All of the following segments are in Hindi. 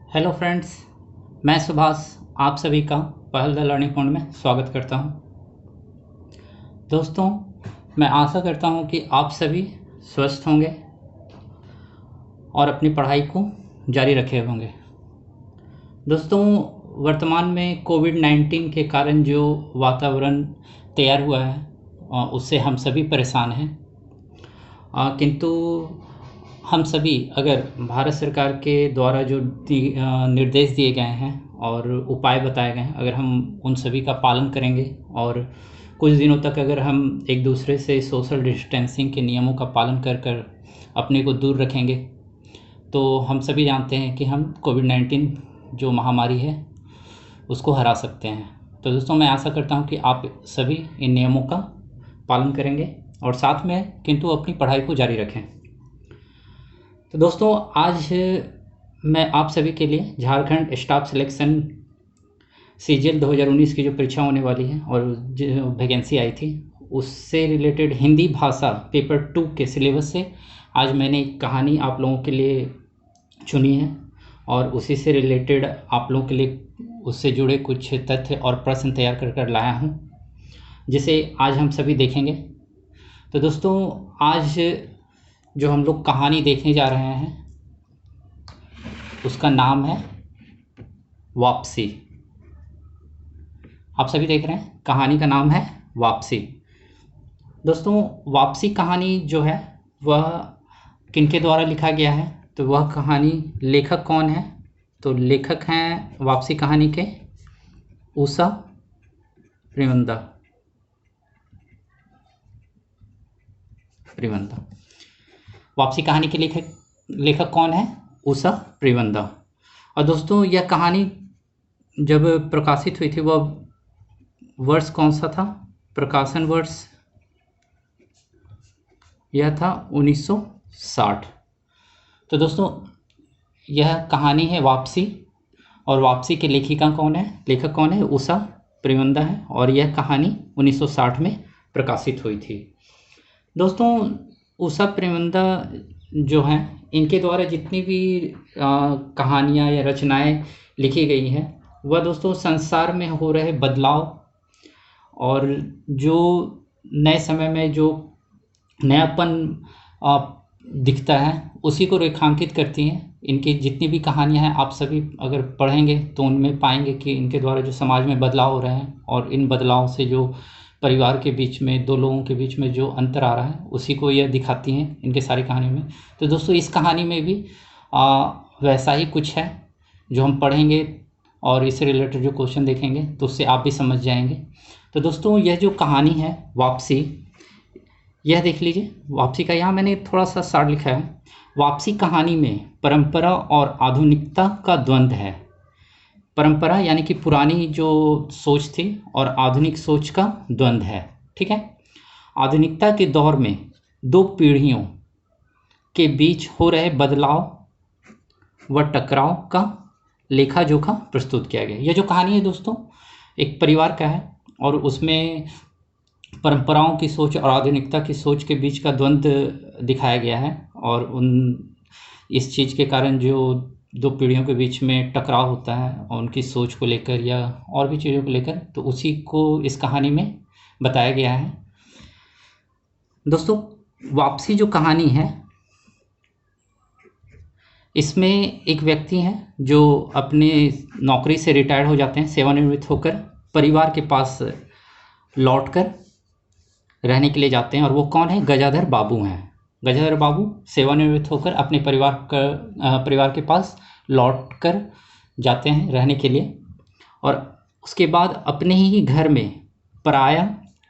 हेलो फ्रेंड्स, मैं सुभाष आप सभी का पहल द लर्निंग पॉइंट में स्वागत करता हूं। दोस्तों, मैं आशा करता हूं कि आप सभी स्वस्थ होंगे और अपनी पढ़ाई को जारी रखे होंगे। दोस्तों, वर्तमान में कोविड-19 के कारण जो वातावरण तैयार हुआ है उससे हम सभी परेशान हैं। किंतु हम सभी अगर भारत सरकार के द्वारा जो निर्देश दिए गए हैं और उपाय बताए गए हैं, अगर हम उन सभी का पालन करेंगे और कुछ दिनों तक अगर हम एक दूसरे से सोशल डिस्टेंसिंग के नियमों का पालन कर कर अपने को दूर रखेंगे, तो हम सभी जानते हैं कि हम कोविड-19 जो महामारी है उसको हरा सकते हैं। तो दोस्तों, मैं आशा करता हूं कि आप सभी इन नियमों का पालन करेंगे और साथ में किंतु अपनी पढ़ाई को जारी रखें। तो दोस्तों, आज मैं आप सभी के लिए झारखंड स्टाफ सिलेक्शन सीजीएल 2019 की जो परीक्षा होने वाली है और जो वैकेंसी आई थी उससे रिलेटेड हिंदी भाषा पेपर 2 के सिलेबस से आज मैंने एक कहानी आप लोगों के लिए चुनी है और उसी से रिलेटेड आप लोगों के लिए उससे जुड़े कुछ तथ्य और प्रश्न तैयार कर लाया हूँ, जिसे आज हम सभी देखेंगे। तो दोस्तों, आज जो हम लोग कहानी देखने जा रहे हैं उसका नाम है वापसी। आप सभी देख रहे हैं, कहानी का नाम है वापसी। दोस्तों, वापसी कहानी जो है वह किनके द्वारा लिखा गया है, तो वह कहानी लेखक कौन है? तो लेखक हैं वापसी कहानी के उषा प्रेमंदा। वापसी कहानी के लेखक कौन है? उषा प्रेमंदा। और दोस्तों, यह कहानी जब प्रकाशित हुई थी वह वर्ष कौन सा था? प्रकाशन वर्ष यह था 1960। तो दोस्तों, यह कहानी है वापसी और वापसी के लेखिका कौन है? लेखक कौन है? उषा प्रेमंदा है और यह कहानी 1960 में प्रकाशित हुई थी। दोस्तों, उषा प्रेमंदा जो हैं, इनके द्वारा जितनी भी कहानियाँ या रचनाएं लिखी गई हैं वह दोस्तों संसार में हो रहे बदलाव और जो नए समय में जो नयापन दिखता है उसी को रेखांकित करती हैं। इनकी जितनी भी कहानियां हैं आप सभी अगर पढ़ेंगे तो उनमें पाएंगे कि इनके द्वारा जो समाज में बदलाव हो रहे हैं और इन बदलाव से जो परिवार के बीच में दो लोगों के बीच में जो अंतर आ रहा है उसी को यह दिखाती हैं इनके सारी कहानी में। तो दोस्तों, इस कहानी में भी वैसा ही कुछ है जो हम पढ़ेंगे और इससे रिलेटेड जो क्वेश्चन देखेंगे तो उससे आप भी समझ जाएंगे। तो दोस्तों, यह जो कहानी है वापसी, यह देख लीजिए। वापसी का यहाँ मैंने थोड़ा सा शार्ट लिखा है। वापसी कहानी में परंपरा और आधुनिकता का द्वंद्व है। परंपरा यानी कि पुरानी जो सोच थी और आधुनिक सोच का द्वंद्व है। ठीक है। आधुनिकता के दौर में दो पीढ़ियों के बीच हो रहे बदलाव व टकराव का लेखा जोखा प्रस्तुत किया गया। यह जो कहानी है दोस्तों एक परिवार का है और उसमें परंपराओं की सोच और आधुनिकता की सोच के बीच का द्वंद्व दिखाया गया है और इस चीज़ के कारण जो दो पीढ़ियों के बीच में टकराव होता है और उनकी सोच को लेकर या और भी चीज़ों को लेकर, तो उसी को इस कहानी में बताया गया है। दोस्तों, वापसी जो कहानी है इसमें एक व्यक्ति हैं जो अपने नौकरी से रिटायर्ड हो जाते हैं, सेवानिवृत्त होकर परिवार के पास लौटकर रहने के लिए जाते हैं और वो कौन है? गजाधर बाबू हैं। गजाधर बाबू सेवानिवृत्त होकर अपने परिवार के पास लौटकर जाते हैं रहने के लिए और उसके बाद अपने ही घर में पराया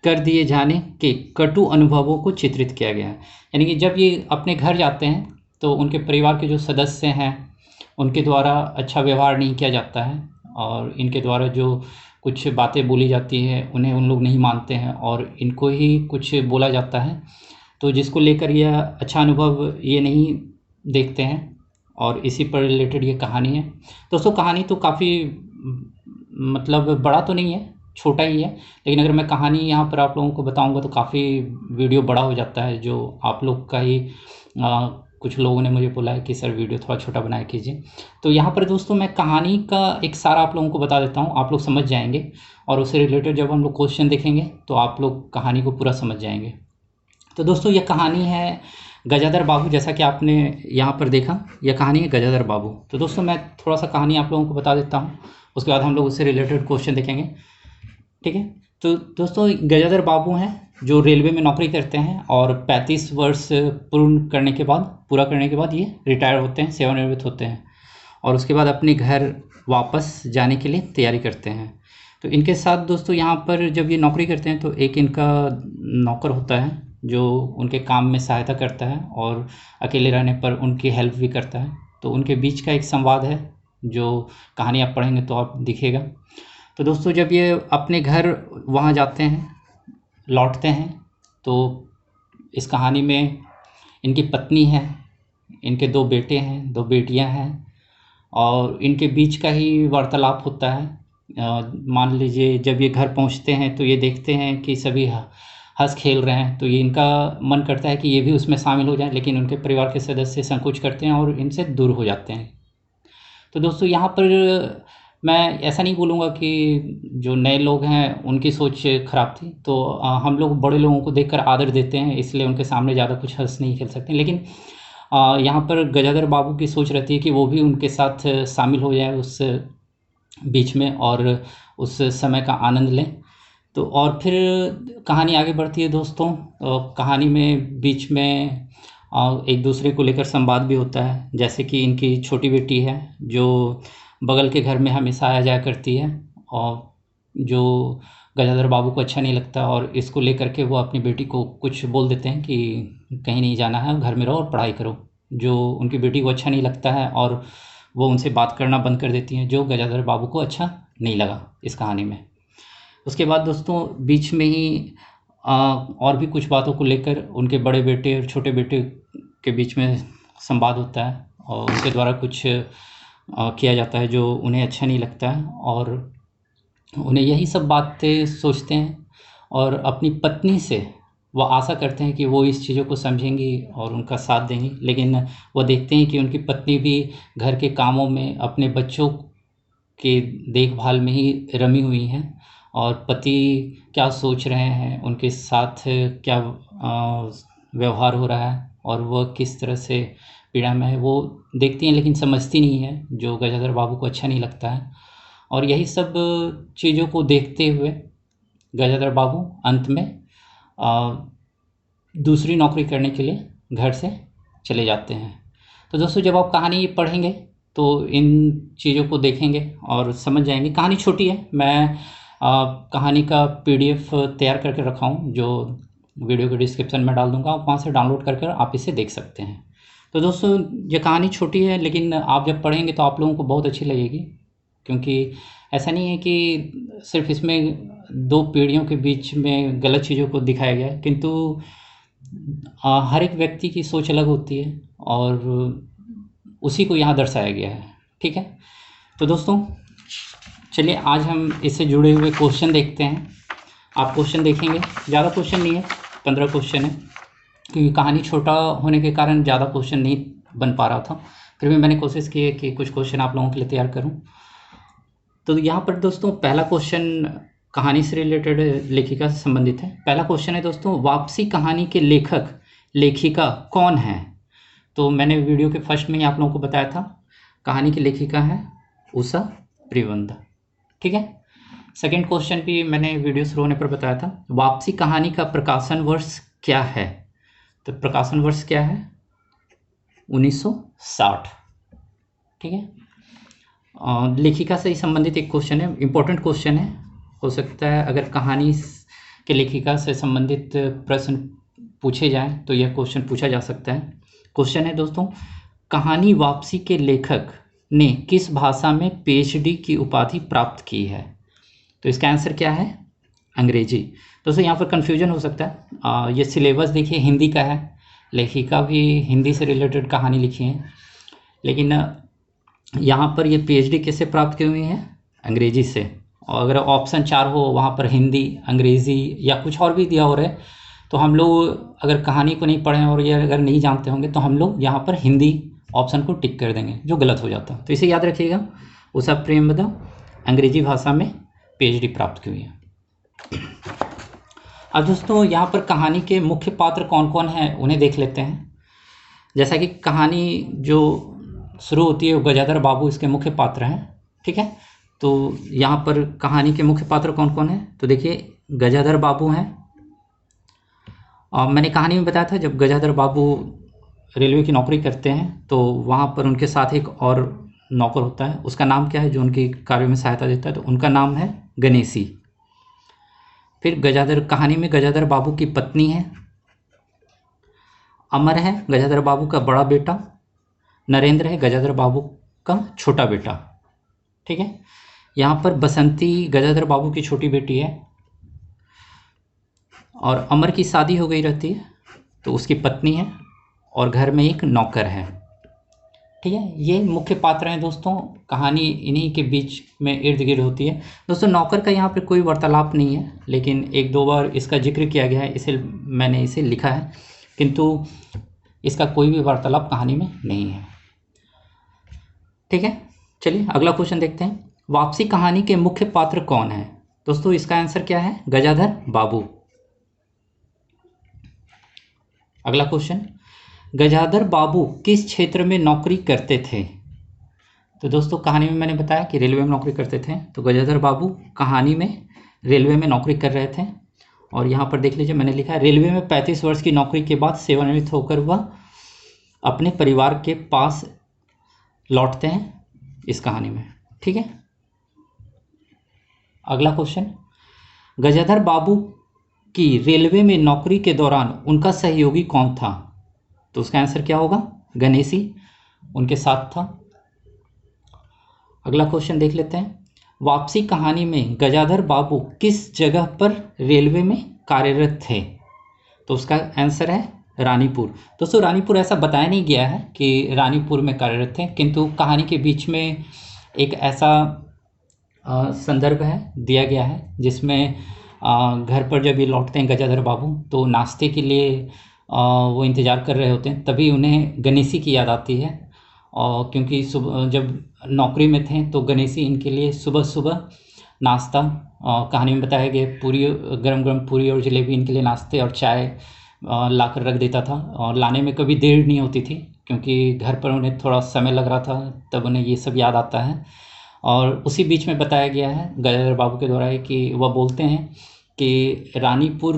कर दिए जाने के कटु अनुभवों को चित्रित किया गया है। यानी कि जब ये अपने घर जाते हैं तो उनके परिवार के जो सदस्य हैं उनके द्वारा अच्छा व्यवहार नहीं किया जाता है और इनके द्वारा जो कुछ बातें बोली जाती है उन्हें उन लोग नहीं मानते हैं और इनको ही कुछ बोला जाता है, तो जिसको लेकर यह अच्छा अनुभव ये नहीं देखते हैं और इसी पर रिलेटेड ये कहानी है। दोस्तों, कहानी तो काफ़ी मतलब बड़ा तो नहीं है, छोटा ही है, लेकिन अगर मैं कहानी यहाँ पर आप लोगों को बताऊँगा तो काफ़ी वीडियो बड़ा हो जाता है जो आप लोग का ही कुछ लोगों ने मुझे बोला है कि सर वीडियो थोड़ा छोटा बनाया कीजिए। तो यहाँ पर दोस्तों मैं कहानी का एक सारा आप लोगों को बता देता हूँ, आप लोग समझ जाएंगे और उससे रिलेटेड जब हम लोग क्वेश्चन देखेंगे तो आप लोग कहानी को पूरा समझ जाएंगे। तो दोस्तों यह कहानी है गजाधर बाबू, जैसा कि आपने यहाँ पर देखा, यह कहानी है गजाधर बाबू। तो दोस्तों मैं थोड़ा सा कहानी आप लोगों को बता देता हूँ, उसके बाद हम लोग उससे रिलेटेड क्वेश्चन देखेंगे, ठीक है। तो दोस्तों गजाधर बाबू हैं जो रेलवे में नौकरी करते हैं और 35 वर्ष पूरा करने के बाद ये रिटायर होते हैं, सेवानिवृत्त होते हैं और उसके बाद अपने घर वापस जाने के लिए तैयारी करते हैं। तो इनके साथ दोस्तों यहाँ पर जब ये नौकरी करते हैं तो एक इनका नौकर होता है जो उनके काम में सहायता करता है और अकेले रहने पर उनकी हेल्प भी करता है। तो उनके बीच का एक संवाद है जो कहानी आप पढ़ेंगे तो आप दिखेगा। तो दोस्तों जब ये अपने घर वहाँ जाते हैं, लौटते हैं, तो इस कहानी में इनकी पत्नी है, इनके 2 बेटे हैं, 2 बेटियां हैं और इनके बीच का ही वार्तालाप होता है। मान लीजिए जब ये घर पहुंचते हैं तो ये देखते हैं कि सभी हंस खेल रहे हैं, तो ये इनका मन करता है कि ये भी उसमें शामिल हो जाए, लेकिन उनके परिवार के सदस्य संकोच करते हैं और इनसे दूर हो जाते हैं। तो दोस्तों यहाँ पर मैं ऐसा नहीं बोलूँगा कि जो नए लोग हैं उनकी सोच ख़राब थी, तो हम लोग बड़े लोगों को देखकर आदर देते हैं, इसलिए उनके सामने ज़्यादा कुछ हंस नहीं खेल सकते। लेकिन यहाँ पर गजाधर बाबू की सोच रहती है कि वो भी उनके साथ शामिल हो जाए उस बीच में और उस समय का आनंद लें। तो और फिर कहानी आगे बढ़ती है दोस्तों। कहानी में बीच में एक दूसरे को लेकर संवाद भी होता है, जैसे कि इनकी छोटी बेटी है जो बगल के घर में हमेशा आया जाया करती है और जो गजाधर बाबू को अच्छा नहीं लगता और इसको लेकर के वो अपनी बेटी को कुछ बोल देते हैं कि कहीं नहीं जाना है, घर में रहो और पढ़ाई करो, जो उनकी बेटी को अच्छा नहीं लगता है और वो उनसे बात करना बंद कर देती हैं, जो गजाधर बाबू को अच्छा नहीं लगा इस कहानी में। उसके बाद दोस्तों बीच में ही और भी कुछ बातों को लेकर उनके बड़े बेटे और छोटे बेटे के बीच में संवाद होता है और उनके द्वारा कुछ किया जाता है जो उन्हें अच्छा नहीं लगता है और उन्हें यही सब बातें सोचते हैं और अपनी पत्नी से वो आशा करते हैं कि वो इस चीज़ों को समझेंगी और उनका साथ देंगी। लेकिन वो देखते हैं कि उनकी पत्नी भी घर के कामों में अपने बच्चों के देखभाल में ही रमी हुई हैं और पति क्या सोच रहे हैं, उनके साथ क्या व्यवहार हो रहा है और वह किस तरह से पीड़ा में है, वो देखती हैं लेकिन समझती नहीं है, जो गजाधर बाबू को अच्छा नहीं लगता है। और यही सब चीज़ों को देखते हुए गजाधर बाबू अंत में दूसरी नौकरी करने के लिए घर से चले जाते हैं। तो दोस्तों जब आप कहानी पढ़ेंगे तो इन चीज़ों को देखेंगे और समझ जाएंगे। कहानी छोटी है, मैं कहानी का PDF तैयार करके रखा हूँ जो वीडियो के डिस्क्रिप्शन में डाल दूँगा, आप वहाँ से डाउनलोड करके आप इसे देख सकते हैं। तो दोस्तों ये कहानी छोटी है लेकिन आप जब पढ़ेंगे तो आप लोगों को बहुत अच्छी लगेगी, क्योंकि ऐसा नहीं है कि सिर्फ इसमें 2 पीढ़ियों के बीच में गलत चीज़ों को दिखाया गया है, किंतु हर एक व्यक्ति की सोच अलग होती है और उसी को यहाँ दर्शाया गया है, ठीक है। तो दोस्तों चलिए आज हम इससे जुड़े हुए क्वेश्चन देखते हैं। आप क्वेश्चन देखेंगे, ज़्यादा क्वेश्चन नहीं है, 15 क्वेश्चन है, क्योंकि कहानी छोटा होने के कारण ज़्यादा क्वेश्चन नहीं बन पा रहा था, फिर भी मैंने कोशिश की है कि कुछ क्वेश्चन आप लोगों के लिए तैयार करूं। तो यहाँ पर दोस्तों पहला क्वेश्चन कहानी से रिलेटेड लेखिका से संबंधित है। पहला क्वेश्चन है दोस्तों, वापसी कहानी के लेखक लेखिका कौन है? तो मैंने वीडियो के फर्स्ट में ही आप लोगों को बताया था, कहानी की लेखिका है उषा प्रियवंदा, ठीक है। सेकंड क्वेश्चन भी मैंने वीडियो शुरू होने पर बताया था, वापसी कहानी का प्रकाशन वर्ष क्या है? तो प्रकाशन वर्ष क्या है? 1960, ठीक है। लेखिका से संबंधित एक क्वेश्चन है, इंपॉर्टेंट क्वेश्चन है, हो सकता है अगर कहानी के लेखिका से संबंधित प्रश्न पूछे जाएं तो यह क्वेश्चन पूछा जा सकता है। क्वेश्चन है दोस्तों, कहानी वापसी के लेखक ने किस भाषा में PhD की उपाधि प्राप्त की है? तो इसका आंसर क्या है? अंग्रेजी। दोस्तों यहाँ पर कन्फ्यूजन हो सकता है, ये सिलेबस देखिए हिंदी का है, लेखिका भी हिंदी से रिलेटेड कहानी लिखी है, लेकिन यहाँ पर ये PhD किससे प्राप्त की हुई है? अंग्रेजी से। और अगर ऑप्शन 4 हो वहाँ पर हिंदी, अंग्रेज़ी या कुछ और भी दिया हो रहा है तो हम लोग अगर कहानी को नहीं पढ़ें और ये अगर नहीं जानते होंगे तो हम लोग यहाँ पर हिंदी ऑप्शन को टिक कर देंगे, जो गलत हो जाता है। तो इसे याद रखिएगा, उषा प्रेमवदा अंग्रेजी भाषा में PhD प्राप्त की हुई है। अब दोस्तों यहाँ पर कहानी के मुख्य पात्र कौन कौन हैं उन्हें देख लेते हैं। जैसा कि कहानी जो शुरू होती है वो गजाधर बाबू इसके मुख्य पात्र हैं, ठीक है। तो यहाँ पर कहानी के मुख्य पात्र कौन कौन हैं, तो देखिए गजाधर बाबू हैं। मैंने कहानी में बताया था जब गजाधर बाबू रेलवे की नौकरी करते हैं तो वहाँ पर उनके साथ एक और नौकर होता है, उसका नाम क्या है जो उनकी कार्य में सहायता देता है, तो उनका नाम है गणेशी। फिर गजाधर, कहानी में गजाधर बाबू की पत्नी है, अमर है गजाधर बाबू का बड़ा बेटा, नरेंद्र है गजाधर बाबू का छोटा बेटा, ठीक है। यहाँ पर बसंती गजाधर बाबू की छोटी बेटी है और अमर की शादी हो गई रहती है तो उसकी पत्नी है और घर में एक नौकर है, ठीक है। ये मुख्य पात्र हैं दोस्तों, कहानी इन्हीं के बीच में इर्द गिर्द होती है। दोस्तों नौकर का यहाँ पे कोई वार्तालाप नहीं है, लेकिन एक दो बार इसका जिक्र किया गया है, इसे मैंने इसे लिखा है, किंतु इसका कोई भी वार्तालाप कहानी में नहीं है, ठीक है। चलिए अगला क्वेश्चन देखते हैं। वापसी कहानी के मुख्य पात्र कौन है? दोस्तों इसका आंसर क्या है? गजाधर बाबू। अगला क्वेश्चन, गजाधर बाबू किस क्षेत्र में नौकरी करते थे? तो दोस्तों कहानी में मैंने बताया कि रेलवे में नौकरी करते थे, तो गजाधर बाबू कहानी में रेलवे में नौकरी कर रहे थे। और यहाँ पर देख लीजिए मैंने लिखा है, रेलवे में 35 वर्ष की नौकरी के बाद सेवानिवृत्त होकर वह अपने परिवार के पास लौटते हैं इस कहानी में, ठीक है। अगला क्वेश्चन, गजाधर बाबू की रेलवे में नौकरी के दौरान उनका सहयोगी कौन था? तो उसका आंसर क्या होगा? गणेशी उनके साथ था। अगला क्वेश्चन देख लेते हैं, वापसी कहानी में गजाधर बाबू किस जगह पर रेलवे में कार्यरत थे? तो उसका आंसर है रानीपुर। दोस्तों रानीपुर ऐसा बताया नहीं गया है कि रानीपुर में कार्यरत थे, किंतु कहानी के बीच में एक ऐसा संदर्भ है दिया गया है जिसमें घर पर जब ये लौटते हैं गजाधर बाबू तो नाश्ते के लिए वो इंतज़ार कर रहे होते हैं, तभी उन्हें गणेशी की याद आती है। और क्योंकि सुबह जब नौकरी में थे तो गणेशी इनके लिए सुबह सुबह नाश्ता, कहानी में बताया गया पूरी, गरम गरम पूरी और जलेबी इनके लिए नाश्ते और चाय ला कर रख देता था, और लाने में कभी देर नहीं होती थी क्योंकि घर पर उन्हें थोड़ा समय लग रहा था, तब उन्हें ये सब याद आता है। और उसी बीच में बताया गया है गजाधर बाबू के द्वारा कि वह बोलते हैं कि रानीपुर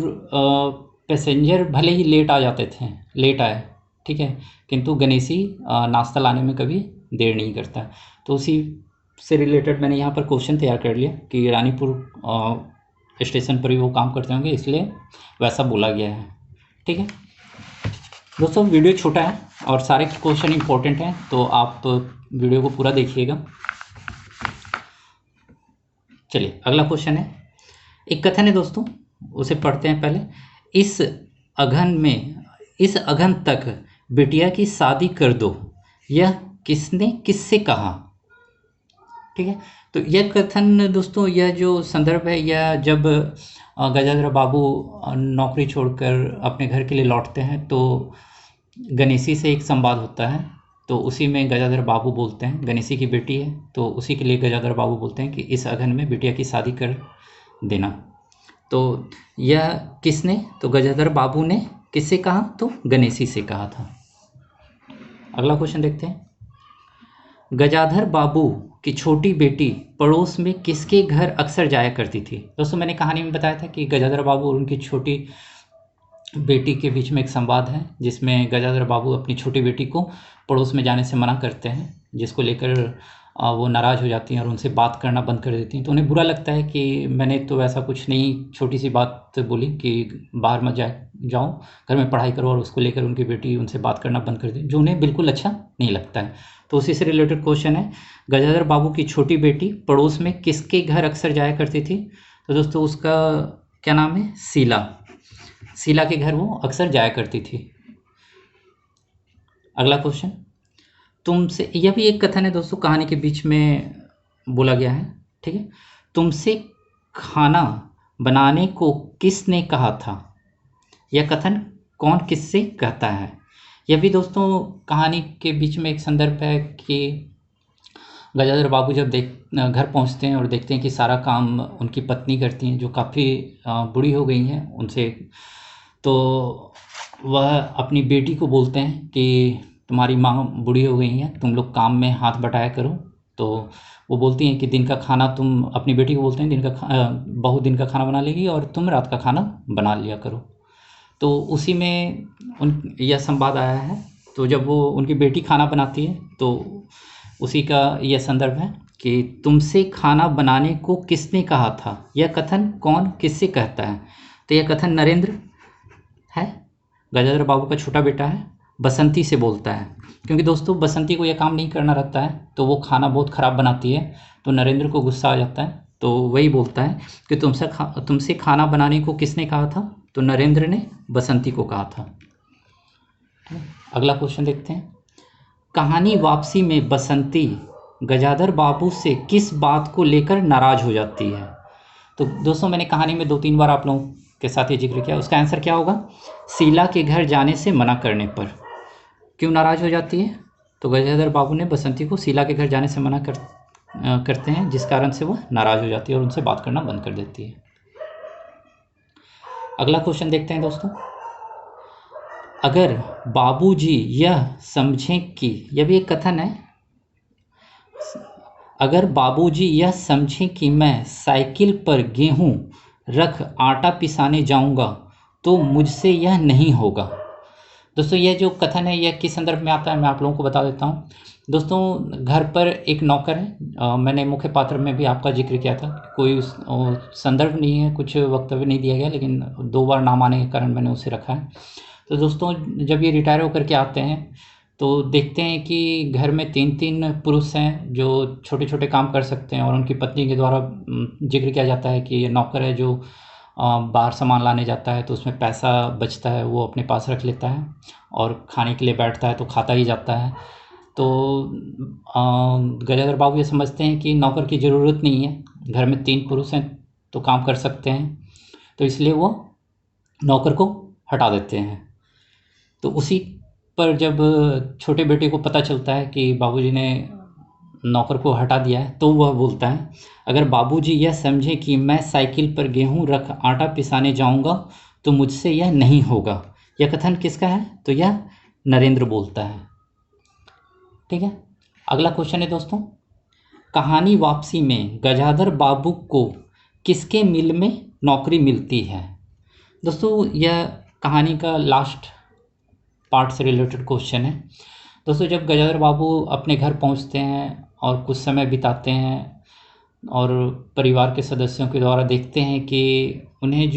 पैसेंजर भले ही लेट आ जाते थे, लेट आए, ठीक है, किंतु गणेशी नाश्ता लाने में कभी देर नहीं करता। तो उसी से रिलेटेड मैंने यहाँ पर क्वेश्चन तैयार कर लिया कि रानीपुर स्टेशन पर ही वो काम करते होंगे, इसलिए वैसा बोला गया है, ठीक है। दोस्तों वीडियो छोटा है और सारे क्वेश्चन इंपॉर्टेंट हैं, तो आप वीडियो को पूरा देखिएगा। चलिए अगला क्वेश्चन है, एक कथन है दोस्तों, उसे पढ़ते हैं पहले। इस अगन तक बिटिया की शादी कर दो, यह किसने किससे कहा? ठीक है, तो यह कथन दोस्तों, यह जो संदर्भ है, यह जब गजाधर बाबू नौकरी छोड़कर अपने घर के लिए लौटते हैं तो गणेशी से एक संवाद होता है, तो उसी में गजाधर बाबू बोलते हैं, गणेशी की बेटी है तो उसी के लिए गजाधर बाबू बोलते हैं कि इस अगन में बिटिया की शादी कर देना। तो यह किसने? तो गजाधर बाबू ने किससे कहा? तो गणेशी से कहा था। अगला क्वेश्चन देखते हैं, गजाधर बाबू की छोटी बेटी पड़ोस में किसके घर अक्सर जाया करती थी? दोस्तों मैंने कहानी में बताया था कि गजाधर बाबू और उनकी छोटी बेटी के बीच में एक संवाद है जिसमें गजाधर बाबू अपनी छोटी बेटी को पड़ोस में जाने से मना करते हैं, जिसको लेकर वो नाराज़ हो जाती हैं और उनसे बात करना बंद कर देती हैं। तो उन्हें बुरा लगता है कि मैंने तो ऐसा कुछ नहीं, छोटी सी बात बोली कि बाहर मत जाओ, घर में पढ़ाई करो, और उसको लेकर उनकी बेटी उनसे बात करना बंद कर दी, जो उन्हें बिल्कुल अच्छा नहीं लगता है। तो उसी से रिलेटेड क्वेश्चन है, गजाधर बाबू की छोटी बेटी पड़ोस में किसके घर अक्सर जाया करती थी? तो दोस्तों उसका क्या नाम है? शीला। शीला के घर वो अक्सर जाया करती थी। अगला क्वेश्चन, तुमसे, यह भी एक कथन है दोस्तों, कहानी के बीच में बोला गया है, ठीक है। तुमसे खाना बनाने को किसने कहा था? यह कथन कौन किससे कहता है। यह भी दोस्तों कहानी के बीच में एक संदर्भ है कि गजाधर बाबू जब घर पहुंचते हैं और देखते हैं कि सारा काम उनकी पत्नी करती हैं, जो काफ़ी बूढ़ी हो गई हैं उनसे, तो वह अपनी बेटी को बोलते हैं कि तुम्हारी माँ बूढ़ी हो गई हैं, तुम लोग काम में हाथ बटाया करो। तो वो बोलती हैं कि दिन का खाना तुम, अपनी बेटी को बोलते हैं बहू दिन का खाना बना लेगी और तुम रात का खाना बना लिया करो। तो उसी में यह संवाद आया है। तो जब वो उनकी बेटी खाना बनाती है तो उसी का यह संदर्भ है कि तुमसे खाना बनाने को किसने कहा था, यह कथन कौन किससे कहता है। तो यह कथन नरेंद्र है, गजाधर बाबू का छोटा बेटा है, बसंती से बोलता है। क्योंकि दोस्तों बसंती को यह काम नहीं करना रहता है, तो वो खाना बहुत ख़राब बनाती है, तो नरेंद्र को गुस्सा आ जाता है। तो वही बोलता है कि तुमसे खाना बनाने को किसने कहा था, तो नरेंद्र ने बसंती को कहा था। अगला क्वेश्चन देखते हैं। कहानी वापसी में बसंती गजाधर बाबू से किस बात को लेकर नाराज हो जाती है। तो दोस्तों मैंने कहानी में 2-3 बार आप लोगों के साथ ये जिक्र किया, उसका आंसर क्या होगा, शीला के घर जाने से मना करने पर। क्यों नाराज हो जाती है, तो गजाधर बाबू ने बसंती को शीला के घर जाने से मना करते हैं, जिस कारण से वह नाराज हो जाती है और उनसे बात करना बंद कर देती है। अगला क्वेश्चन देखते हैं दोस्तों। अगर बाबूजी यह समझें कि, यह भी एक कथन है, अगर बाबूजी यह समझें कि मैं साइकिल पर गेहूं रख आटा पिसाने जाऊंगा तो मुझसे यह नहीं होगा। दोस्तों यह जो कथन है यह किस संदर्भ में आता है, मैं आप लोगों को बता देता हूँ। दोस्तों घर पर एक नौकर है, मैंने मुख्य पात्र में भी आपका जिक्र किया था, कोई संदर्भ नहीं है, कुछ वक्तव्य नहीं दिया गया, लेकिन 2 बार नाम आने के कारण मैंने उसे रखा है। तो दोस्तों जब ये रिटायर होकर के आते हैं तो देखते हैं कि घर में 3-3 पुरुष हैं जो छोटे छोटे काम कर सकते हैं, और उनकी पत्नी के द्वारा जिक्र किया जाता है कि ये नौकर है जो बाहर सामान लाने जाता है तो उसमें पैसा बचता है वो अपने पास रख लेता है, और खाने के लिए बैठता है तो खाता ही जाता है। तो गजाधर बाबू ये समझते हैं कि नौकर की ज़रूरत नहीं है, घर में 3 पुरुष हैं तो काम कर सकते हैं, तो इसलिए वो नौकर को हटा देते हैं। तो उसी पर जब छोटे बेटे को पता चलता है कि बाबूजी ने नौकर को हटा दिया है, तो वह बोलता है, अगर बाबूजी यह समझे कि मैं साइकिल पर गेहूं रख आटा पिसाने जाऊंगा तो मुझसे यह नहीं होगा। यह कथन किसका है, तो यह नरेंद्र बोलता है। ठीक है, अगला क्वेश्चन है दोस्तों। कहानी वापसी में गजाधर बाबू को किसके मिल में नौकरी मिलती है। दोस्तों यह कहानी का लास्ट पार्ट से रिलेटेड क्वेश्चन है। दोस्तों जब गजाधर बाबू अपने घर पहुंचते हैं और कुछ समय बिताते हैं और परिवार के सदस्यों के द्वारा देखते हैं कि उन्हें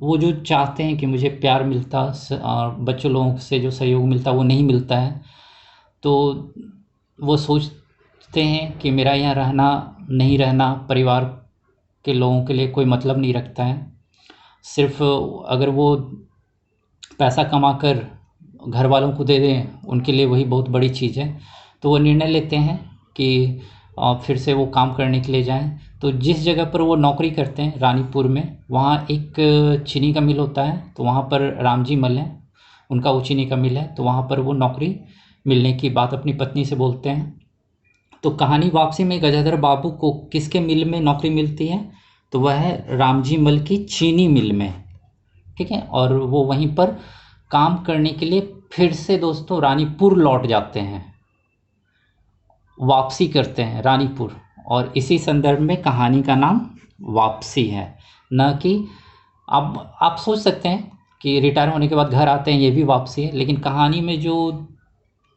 वो जो चाहते हैं कि मुझे प्यार मिलता और बच्चों लोगों से जो सहयोग मिलता वो नहीं मिलता है, तो वो सोचते हैं कि मेरा यहाँ रहना नहीं रहना परिवार के लोगों के लिए कोई मतलब नहीं रखता है, सिर्फ अगर वो पैसा कमाकर घर वालों को दे दें उनके लिए वही बहुत बड़ी चीज़ है। तो वो निर्णय लेते हैं कि फिर से वो काम करने के लिए जाएं। तो जिस जगह पर वो नौकरी करते हैं रानीपुर में, वहाँ एक चीनी का मिल होता है, तो वहाँ पर रामजी मल हैं, उनका वो चीनी का मिल है, तो वहाँ पर वो नौकरी मिलने की बात अपनी पत्नी से बोलते हैं। तो कहानी वापसी में गजाधर बाबू को किसके मिल में नौकरी मिलती है, तो वह है रामजी मल की चीनी मिल में। ठीक है, और वो वहीं पर काम करने के लिए फिर से दोस्तों रानीपुर लौट जाते हैं, वापसी करते हैं रानीपुर, और इसी संदर्भ में कहानी का नाम वापसी है, न कि अब आप सोच सकते हैं कि रिटायर होने के बाद घर आते हैं ये भी वापसी है, लेकिन कहानी में जो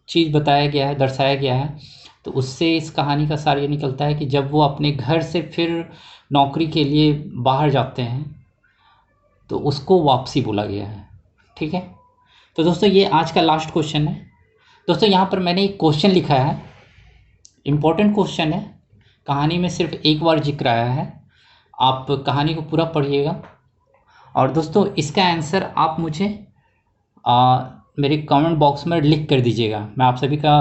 चीज़ बताया गया है, दर्शाया गया है, तो उससे इस कहानी का सार ये निकलता है कि जब वो अपने घर से फिर नौकरी के लिए बाहर जाते हैं तो उसको वापसी बोला गया है। ठीक है, तो दोस्तों ये आज का लास्ट क्वेश्चन है। दोस्तों यहाँ पर मैंने एक क्वेश्चन लिखा है, इम्पोर्टेंट क्वेश्चन है, कहानी में सिर्फ एक बार जिक्र आया है, आप कहानी को पूरा पढ़िएगा, और दोस्तों इसका आंसर आप मुझे मेरे कमेंट बॉक्स में लिख कर दीजिएगा, मैं आप सभी का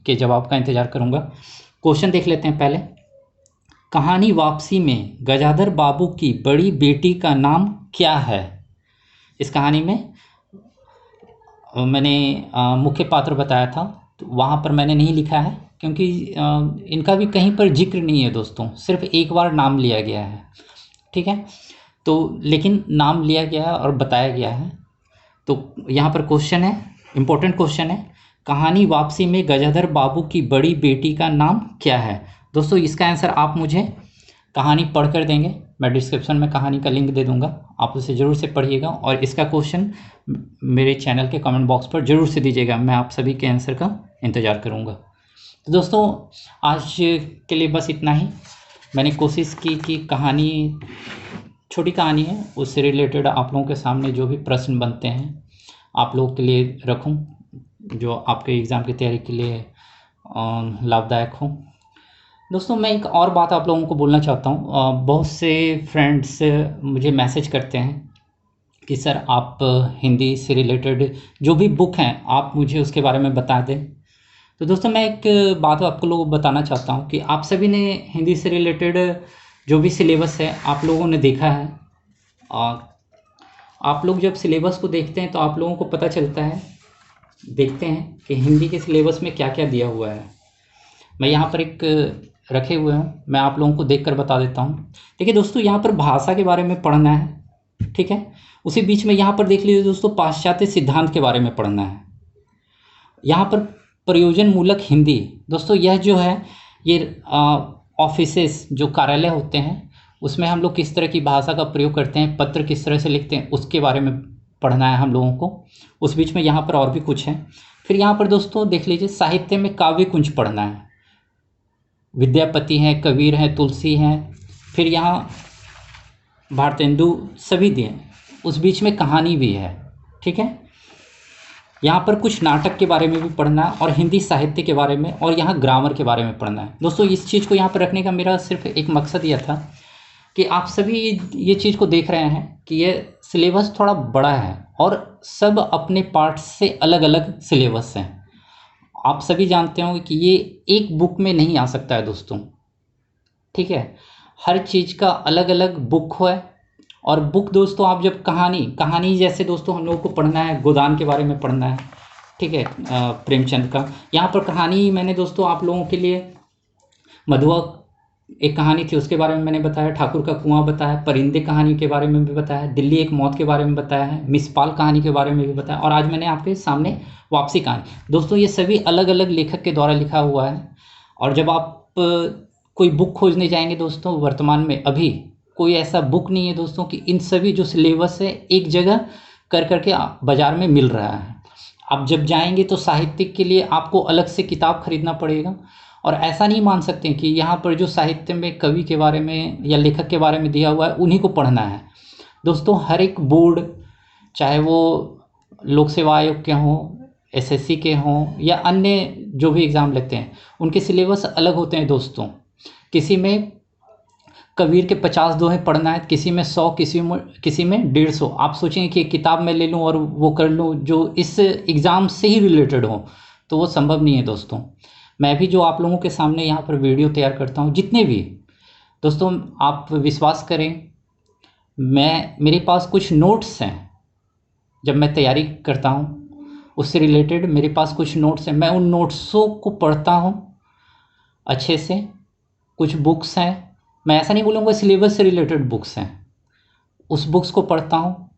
के जवाब का इंतज़ार करूँगा। क्वेश्चन देख लेते हैं पहले। कहानी वापसी में गजाधर बाबू की बड़ी बेटी का नाम क्या है। इस कहानी में मैंने मुख्य पात्र बताया था, तो वहाँ पर मैंने नहीं लिखा है क्योंकि इनका भी कहीं पर जिक्र नहीं है दोस्तों, सिर्फ एक बार नाम लिया गया है। ठीक है, तो लेकिन नाम लिया गया है और बताया गया है। तो यहाँ पर क्वेश्चन है, इम्पोर्टेंट क्वेश्चन है, कहानी वापसी में गजाधर बाबू की बड़ी बेटी का नाम क्या है। दोस्तों इसका आंसर आप मुझे कहानी पढ़ कर देंगे, मैं डिस्क्रिप्शन में कहानी का लिंक दे दूंगा, आप उसे ज़रूर से पढ़िएगा और इसका क्वेश्चन मेरे चैनल के कमेंट बॉक्स पर ज़रूर से दीजिएगा, मैं आप सभी के आंसर का इंतज़ार करूंगा। तो दोस्तों आज के लिए बस इतना ही। मैंने कोशिश की कि कहानी, छोटी कहानी है, उससे रिलेटेड आप लोगों के सामने जो भी प्रश्न बनते हैं आप लोगों के लिए रखूं, जो आपके एग्ज़ाम की तैयारी के लिए लाभदायक हो। दोस्तों मैं एक और बात आप लोगों को बोलना चाहता हूँ, बहुत से फ्रेंड्स मुझे मैसेज करते हैं कि सर आप हिंदी से रिलेटेड जो भी बुक हैं आप मुझे उसके बारे में बता दें। तो दोस्तों मैं एक बात आपको लोगों को बताना चाहता हूँ कि आप सभी ने हिंदी से रिलेटेड जो भी सिलेबस है आप लोगों ने देखा है, और आप लोग जब सिलेबस को देखते हैं तो आप लोगों को पता चलता है, देखते हैं कि हिंदी के सिलेबस में क्या क्या दिया हुआ है। मैं यहाँ पर एक रखे हुए हूँ, मैं आप लोगों को देखकर बता देता हूँ। देखिए दोस्तों यहाँ पर भाषा के बारे में पढ़ना है, ठीक है, उसी बीच में यहाँ पर देख लीजिए दोस्तों पाश्चात्य सिद्धांत के बारे में पढ़ना है। यहाँ पर प्रयोजन मूलक हिंदी, दोस्तों यह जो है ये ऑफिसेस जो कार्यालय होते हैं उसमें हम लोग किस तरह की भाषा का प्रयोग करते हैं, पत्र किस तरह से लिखते हैं, उसके बारे में पढ़ना है हम लोगों को। उस बीच में यहाँ पर और भी कुछ है। फिर यहाँ पर दोस्तों देख लीजिए साहित्य में काव्य कुंज पढ़ना है, विद्यापति हैं, कबीर हैं, तुलसी हैं, फिर यहाँ भारतेंदु सभी दिए, उस बीच में कहानी भी है। ठीक है, यहाँ पर कुछ नाटक के बारे में भी पढ़ना है और हिंदी साहित्य के बारे में, और यहाँ ग्रामर के बारे में पढ़ना है। दोस्तों इस चीज़ को यहाँ पर रखने का मेरा सिर्फ एक मकसद यह था कि आप सभी ये चीज़ को देख रहे हैं कि ये सिलेबस थोड़ा बड़ा है और सब अपने पार्ट से अलग अलग सिलेबस हैं। आप सभी जानते होंगे कि ये एक बुक में नहीं आ सकता है दोस्तों, ठीक है, हर चीज़ का अलग अलग बुक है। और बुक दोस्तों आप जब कहानी जैसे दोस्तों हम लोगों को पढ़ना है, गोदान के बारे में पढ़ना है, ठीक है, प्रेमचंद का। यहाँ पर कहानी मैंने दोस्तों आप लोगों के लिए मधुआ एक कहानी थी उसके बारे में मैंने बताया, ठाकुर का कुआं बताया, परिंदे कहानी के बारे में भी बताया, दिल्ली एक मौत के बारे में बताया है, मिसपाल कहानी के बारे में भी बताया, और आज मैंने आपके सामने वापसी कहानी। दोस्तों ये सभी अलग अलग लेखक के द्वारा लिखा हुआ है। और जब आप कोई बुक खोजने जाएंगे दोस्तों, वर्तमान में अभी कोई ऐसा बुक नहीं है दोस्तों कि इन सभी जो सिलेबस है एक जगह कर करके बाज़ार में मिल रहा है। आप जब जाएंगे तो साहित्य के लिए आपको अलग से किताब खरीदना पड़ेगा, और ऐसा नहीं मान सकते कि यहाँ पर जो साहित्य में कवि के बारे में या लेखक के बारे में दिया हुआ है उन्हीं को पढ़ना है। दोस्तों हर एक बोर्ड, चाहे वो लोक सेवा आयोग के हों, एसएससी के हों, या अन्य जो भी एग्ज़ाम लेते हैं, उनके सिलेबस अलग होते हैं दोस्तों। किसी में कबीर के 50 दोहे पढ़ना है, किसी में 100, किसी में 150। आप सोचेंगे कि एक किताब मैं ले लूँ और वो कर लूँ जो इस एग्ज़ाम से ही रिलेटेड हो, तो वो संभव नहीं है दोस्तों। मैं भी जो आप लोगों के सामने यहाँ पर वीडियो तैयार करता हूँ, जितने भी दोस्तों, आप विश्वास करें, मेरे पास कुछ नोट्स हैं, जब मैं तैयारी करता हूँ उससे रिलेटेड मेरे पास कुछ नोट्स हैं, मैं उन नोट्सों को पढ़ता हूँ अच्छे से। कुछ बुक्स हैं, मैं ऐसा नहीं बोलूँगा सिलेबस से रिलेटेड बुक्स हैं, उस बुक्स को पढ़ता हूँ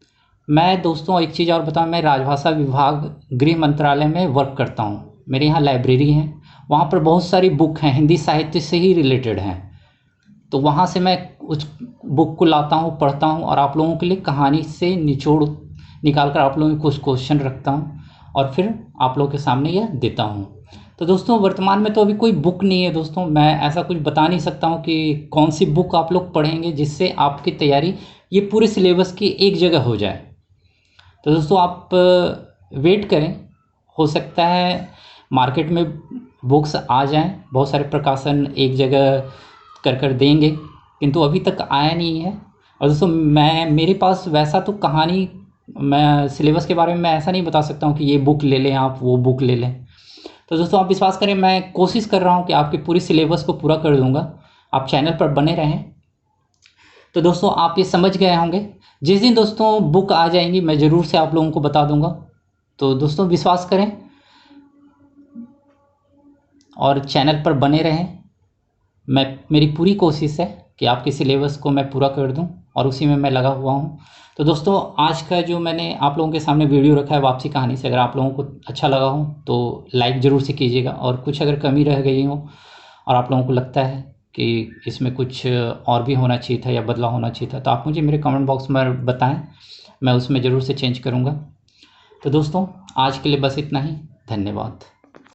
मैं। दोस्तों एक चीज़ और बताऊँ, मैं राजभाषा विभाग गृह मंत्रालय में वर्क करता हूँ। मेरे यहाँ लाइब्रेरी है, वहाँ पर बहुत सारी बुक हैं हिंदी साहित्य से ही रिलेटेड हैं, तो वहाँ से मैं उस बुक को लाता हूँ, पढ़ता हूँ, और आप लोगों के लिए कहानी से निचोड़ निकाल कर आप लोगों को कुछ क्वेश्चन रखता हूँ और फिर आप लोगों के सामने यह देता हूँ। तो दोस्तों वर्तमान में तो अभी कोई बुक नहीं है दोस्तों, मैं ऐसा कुछ बता नहीं सकता हूँ कि कौन सी बुक आप लोग पढ़ेंगे जिससे आपकी तैयारी ये पूरे सिलेबस की एक जगह हो जाए। तो दोस्तों आप वेट करें, हो सकता है मार्केट में बुक्स आ जाएं, बहुत सारे प्रकाशन एक जगह कर देंगे, किंतु अभी तक आया नहीं है। और दोस्तों मेरे पास वैसा तो कहानी, मैं सिलेबस के बारे में मैं ऐसा नहीं बता सकता हूँ कि ये बुक ले लें आप, वो बुक ले लें। तो दोस्तों आप विश्वास करें, मैं कोशिश कर रहा हूँ कि आपकी पूरी सिलेबस को पूरा कर दूँगा। आप चैनल पर बने रहें। तो दोस्तों आप ये समझ गए होंगे, जिस दिन दोस्तों बुक आ जाएंगी मैं ज़रूर से आप लोगों को बता दूंगा। तो दोस्तों विश्वास करें और चैनल पर बने रहें। मेरी पूरी कोशिश है कि आपके सिलेबस को मैं पूरा कर दूं और उसी में मैं लगा हुआ हूं। तो दोस्तों आज का जो मैंने आप लोगों के सामने वीडियो रखा है वापसी कहानी से, अगर आप लोगों को अच्छा लगा हो तो लाइक ज़रूर से कीजिएगा, और कुछ अगर कमी रह गई हो और आप लोगों को लगता है कि इसमें कुछ और भी होना चाहिए था या बदलाव होना चाहिए था, तो आप मुझे मेरे कमेंट बॉक्स में बताएं, मैं उसमें ज़रूर से चेंज करूँगा। तो दोस्तों आज के लिए बस इतना ही। धन्यवाद।